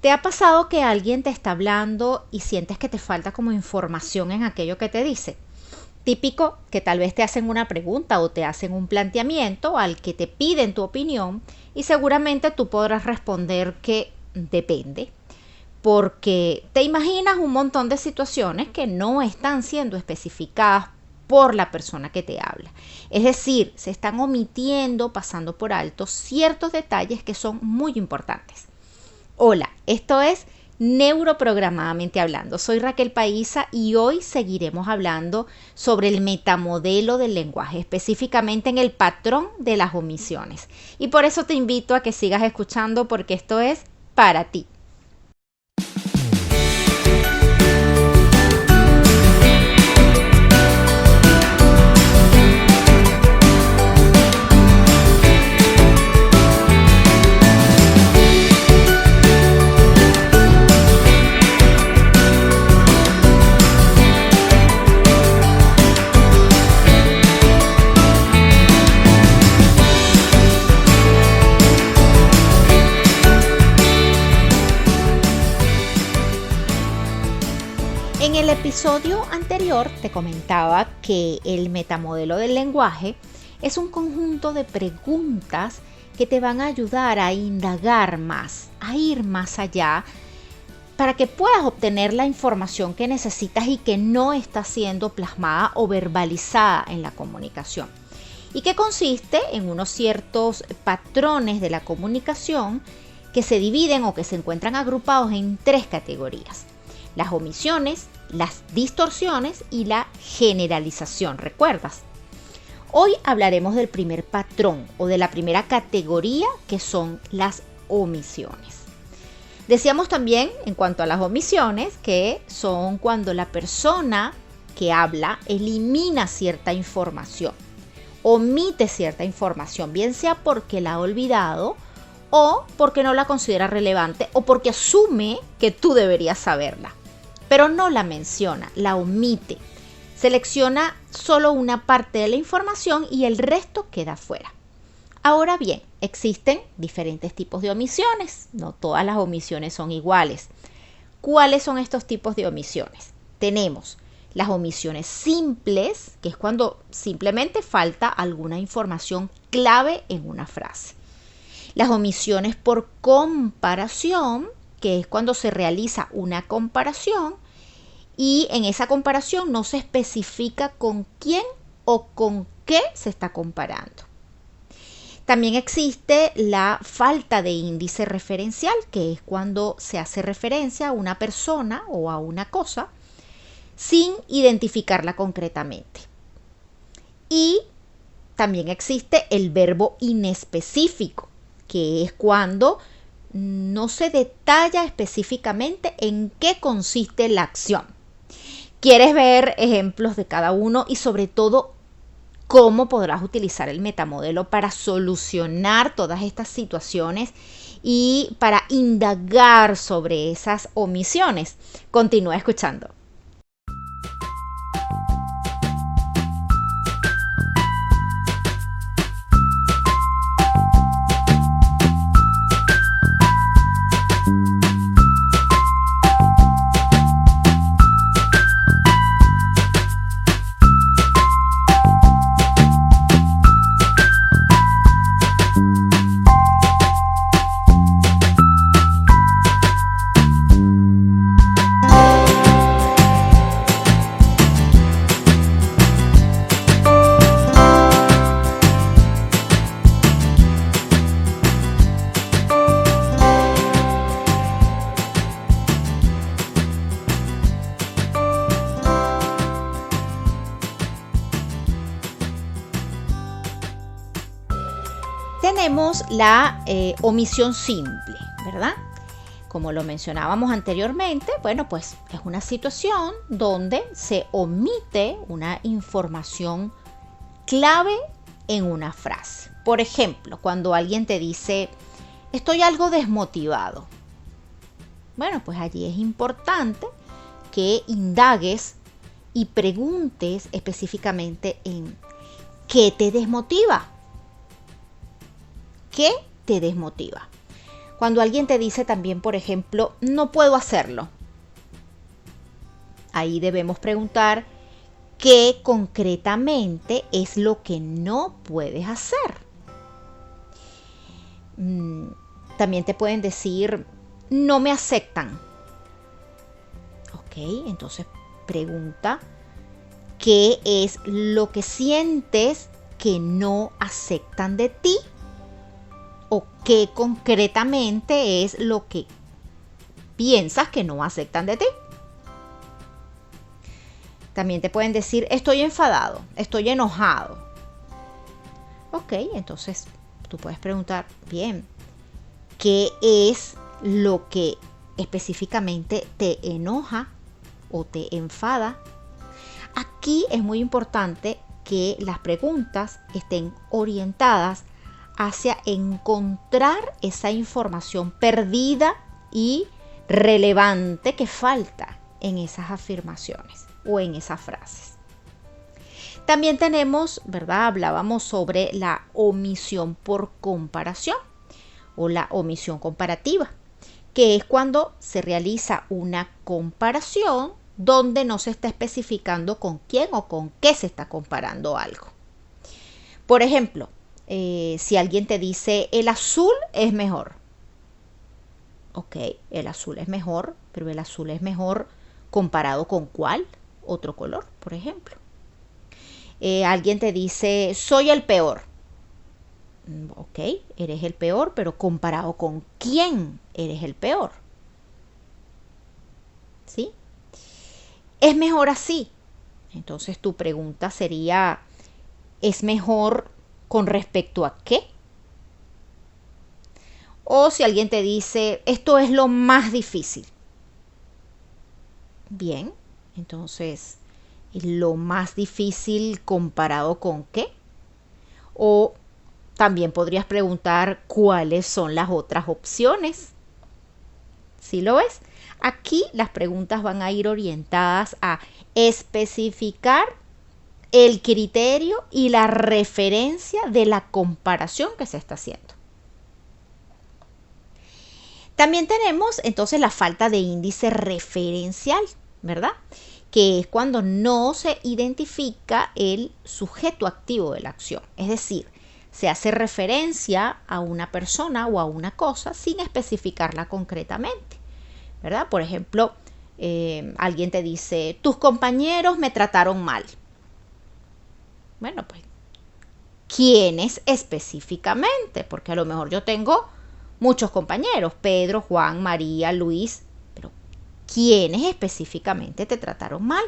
¿Te ha pasado que alguien te está hablando y sientes que te falta como información en aquello que te dice? Típico que tal vez te hacen una pregunta o te hacen un planteamiento al que te piden tu opinión y seguramente tú podrás responder que depende, porque te imaginas un montón de situaciones que no están siendo especificadas por la persona que te habla. Es decir, se están omitiendo, pasando por alto ciertos detalles que son muy importantes. Hola, esto es Neuroprogramadamente Hablando. Soy Raquel Paiza y hoy seguiremos hablando sobre el metamodelo del lenguaje, específicamente en el patrón de las omisiones. Y por eso te invito a que sigas escuchando porque esto es para ti. En el episodio anterior te comentaba que el metamodelo del lenguaje es un conjunto de preguntas que te van a ayudar a indagar más, a ir más allá, para que puedas obtener la información que necesitas y que no está siendo plasmada o verbalizada en la comunicación. Y que consiste en unos ciertos patrones de la comunicación que se dividen o que se encuentran agrupados en 3 categorías: las omisiones, las distorsiones y la generalización, ¿recuerdas? Hoy hablaremos del primer patrón o de la primera categoría, que son las omisiones. Decíamos también en cuanto a las omisiones que son cuando la persona que habla elimina cierta información, omite cierta información, bien sea porque la ha olvidado o porque no la considera relevante o porque asume que tú deberías saberla, pero no la menciona, la omite. Selecciona solo una parte de la información y el resto queda fuera. Ahora bien, existen diferentes tipos de omisiones. No todas las omisiones son iguales. ¿Cuáles son estos tipos de omisiones? Tenemos las omisiones simples, que es cuando simplemente falta alguna información clave en una frase. Las omisiones por comparación, que es cuando se realiza una comparación y en esa comparación no se especifica con quién o con qué se está comparando. También existe la falta de índice referencial, que es cuando se hace referencia a una persona o a una cosa sin identificarla concretamente. Y también existe el verbo inespecífico, que es cuando no se detalla específicamente en qué consiste la acción. ¿Quieres ver ejemplos de cada uno y sobre todo cómo podrás utilizar el metamodelo para solucionar todas estas situaciones y para indagar sobre esas omisiones? Continúa escuchando. Tenemos la omisión simple, ¿verdad? Como lo mencionábamos anteriormente, bueno, pues es una situación donde se omite una información clave en una frase. Por ejemplo, cuando alguien te dice, estoy algo desmotivado. Bueno, pues allí es importante que indagues y preguntes específicamente en ¿qué te desmotiva? ¿Qué te desmotiva? Cuando alguien te dice también, por ejemplo, no puedo hacerlo, ahí debemos preguntar qué concretamente es lo que no puedes hacer. También te pueden decir, no me aceptan. Ok, entonces pregunta, ¿qué es lo que sientes que no aceptan de ti? ¿O qué concretamente es lo que piensas que no aceptan de ti? También te pueden decir, estoy enfadado, estoy enojado. Ok, entonces tú puedes preguntar, bien, ¿qué es lo que específicamente te enoja o te enfada? Aquí es muy importante que las preguntas estén orientadas hacia encontrar esa información perdida y relevante que falta en esas afirmaciones o en esas frases. También tenemos, ¿verdad? Hablábamos sobre la omisión por comparación o la omisión comparativa, que es cuando se realiza una comparación donde no se está especificando con quién o con qué se está comparando algo. Por ejemplo, si alguien te dice el azul es mejor. Ok, el azul es mejor, pero el azul es mejor comparado con ¿cuál? Otro color, por ejemplo. Alguien te dice soy el peor. Ok, eres el peor, pero comparado con quién eres el peor. ¿Sí? Es mejor así. Entonces tu pregunta sería, ¿es mejor con respecto a qué? O si alguien te dice, esto es lo más difícil. Bien, entonces, ¿lo más difícil comparado con qué? O también podrías preguntar cuáles son las otras opciones. ¿Sí lo ves? Aquí las preguntas van a ir orientadas a especificar el criterio y la referencia de la comparación que se está haciendo. También tenemos entonces la falta de índice referencial, ¿verdad? Que es cuando no se identifica el sujeto activo de la acción. Es decir, se hace referencia a una persona o a una cosa sin especificarla concretamente, ¿verdad? Por ejemplo, alguien te dice, tus compañeros me trataron mal. Bueno, pues, ¿quiénes específicamente? Porque a lo mejor yo tengo muchos compañeros, Pedro, Juan, María, Luis, pero ¿quiénes específicamente te trataron mal?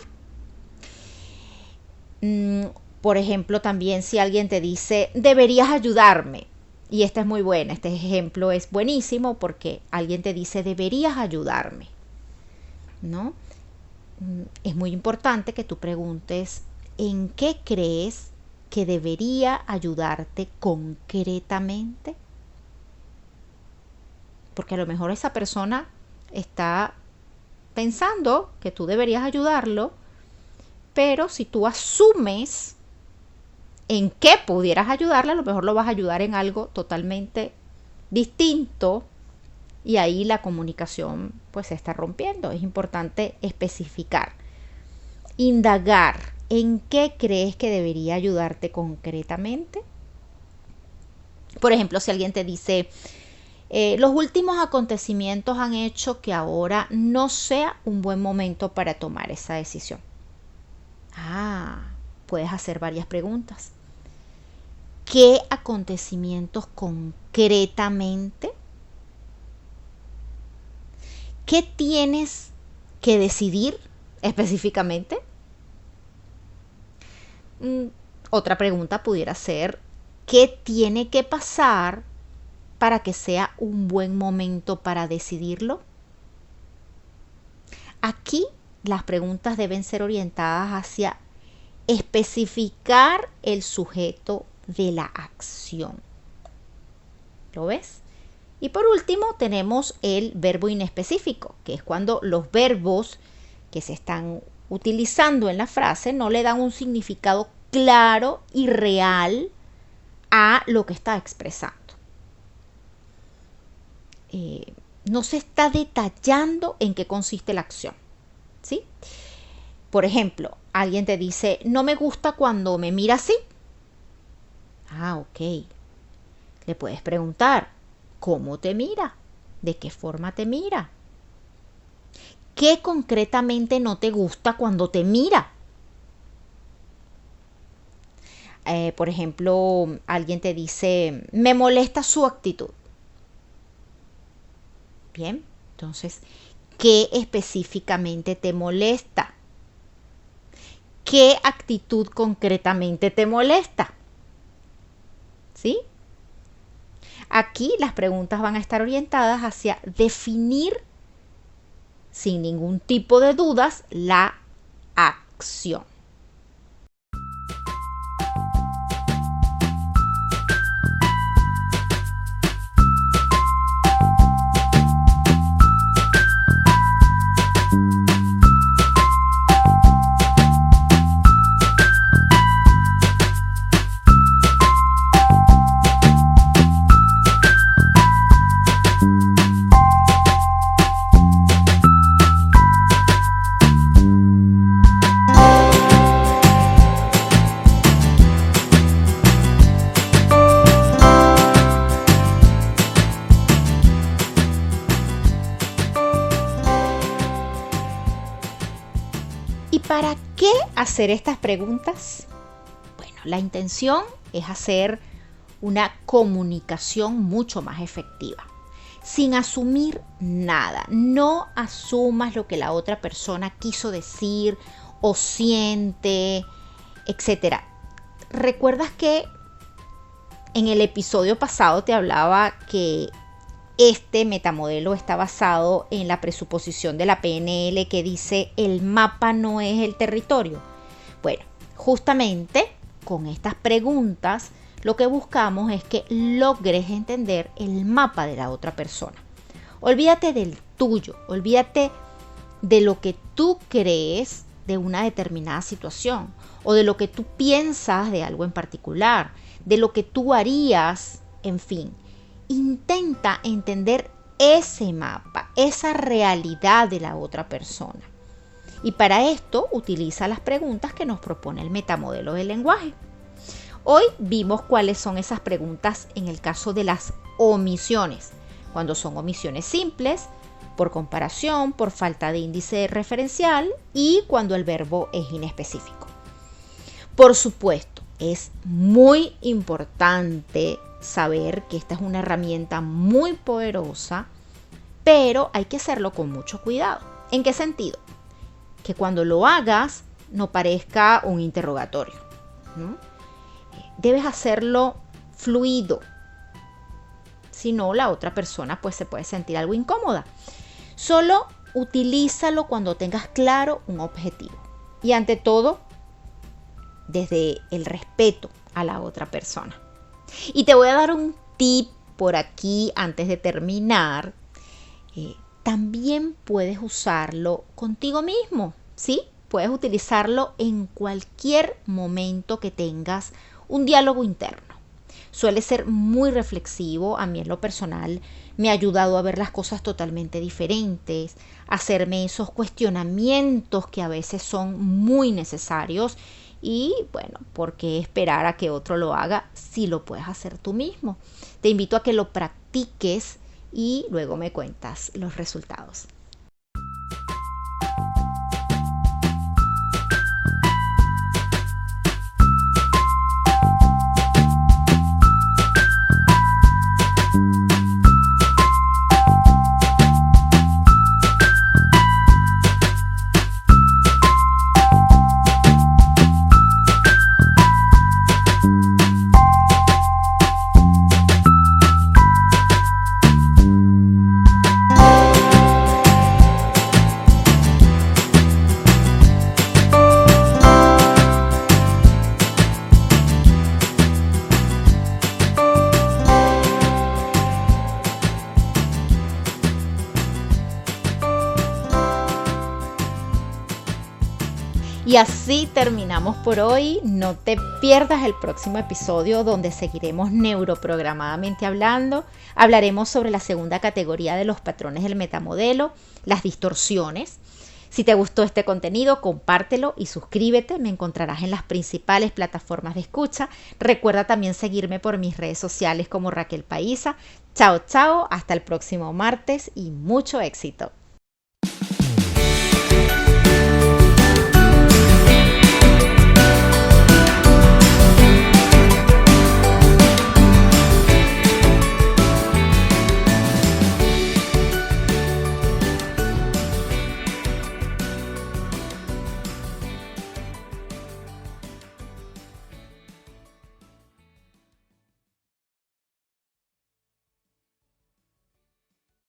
Por ejemplo, también si alguien te dice, deberías ayudarme, y esta es muy buena, este ejemplo es buenísimo porque alguien te dice, deberías ayudarme, ¿no? Es muy importante que tú preguntes, ¿en qué crees que debería ayudarte concretamente? Porque a lo mejor esa persona está pensando que tú deberías ayudarlo, pero si tú asumes en qué pudieras ayudarle, a lo mejor lo vas a ayudar en algo totalmente distinto y ahí la comunicación pues se está rompiendo. Es importante especificar, indagar en qué crees que debería ayudarte concretamente. Por ejemplo, si alguien te dice, los últimos acontecimientos han hecho que ahora no sea un buen momento para tomar esa decisión. Puedes hacer varias preguntas. ¿Qué acontecimientos concretamente? ¿Qué tienes que decidir específicamente? Otra pregunta pudiera ser, ¿qué tiene que pasar para que sea un buen momento para decidirlo? Aquí las preguntas deben ser orientadas hacia especificar el sujeto de la acción. ¿Lo ves? Y por último tenemos el verbo inespecífico, que es cuando los verbos que se están utilizando en la frase no le dan un significado claro y real a lo que está expresando. no se está detallando en qué consiste la acción, ¿sí? Por ejemplo, alguien te dice, no me gusta cuando me mira así. Ah, ok. Le puedes preguntar, ¿cómo te mira? ¿De qué forma te mira? ¿Qué concretamente no te gusta cuando te mira? Por ejemplo, alguien te dice, me molesta su actitud. Bien, entonces, ¿qué específicamente te molesta? ¿Qué actitud concretamente te molesta? ¿Sí? Aquí las preguntas van a estar orientadas hacia definir sin ningún tipo de dudas la acción. ¿Y para qué hacer estas preguntas? Bueno, la intención es hacer una comunicación mucho más efectiva, sin asumir nada. No asumas lo que la otra persona quiso decir o siente, etc. ¿Recuerdas que en el episodio pasado te hablaba que este metamodelo está basado en la presuposición de la PNL que dice el mapa no es el territorio? Bueno, justamente con estas preguntas lo que buscamos es que logres entender el mapa de la otra persona. Olvídate del tuyo, olvídate de lo que tú crees de una determinada situación o de lo que tú piensas de algo en particular, de lo que tú harías, en fin. Intenta entender ese mapa, esa realidad de la otra persona. Y para esto utiliza las preguntas que nos propone el metamodelo del lenguaje. Hoy vimos cuáles son esas preguntas en el caso de las omisiones, cuando son omisiones simples, por comparación, por falta de índice referencial y cuando el verbo es inespecífico. Por supuesto, es muy importante saber que esta es una herramienta muy poderosa, pero hay que hacerlo con mucho cuidado. ¿En qué sentido? Que cuando lo hagas no parezca un interrogatorio, ¿no? Debes hacerlo fluido, si no la otra persona pues se puede sentir algo incómoda. Solo utilízalo cuando tengas claro un objetivo y ante todo desde el respeto a la otra persona. Y te voy a dar un tip por aquí antes de terminar. También puedes usarlo contigo mismo, ¿sí? Puedes utilizarlo en cualquier momento que tengas un diálogo interno. Suele ser muy reflexivo. A mí en lo personal me ha ayudado a ver las cosas totalmente diferentes, a hacerme esos cuestionamientos que a veces son muy necesarios. Y bueno, ¿por qué esperar a que otro lo haga si lo puedes hacer tú mismo? Te invito a que lo practiques y luego me cuentas los resultados. Y así terminamos por hoy. No te pierdas el próximo episodio donde seguiremos neuroprogramadamente hablando. Hablaremos sobre la segunda categoría de los patrones del metamodelo, las distorsiones. Si te gustó este contenido, compártelo y suscríbete. Me encontrarás en las principales plataformas de escucha. Recuerda también seguirme por mis redes sociales como Raquel Paísa. Chao, chao. Hasta el próximo martes y mucho éxito.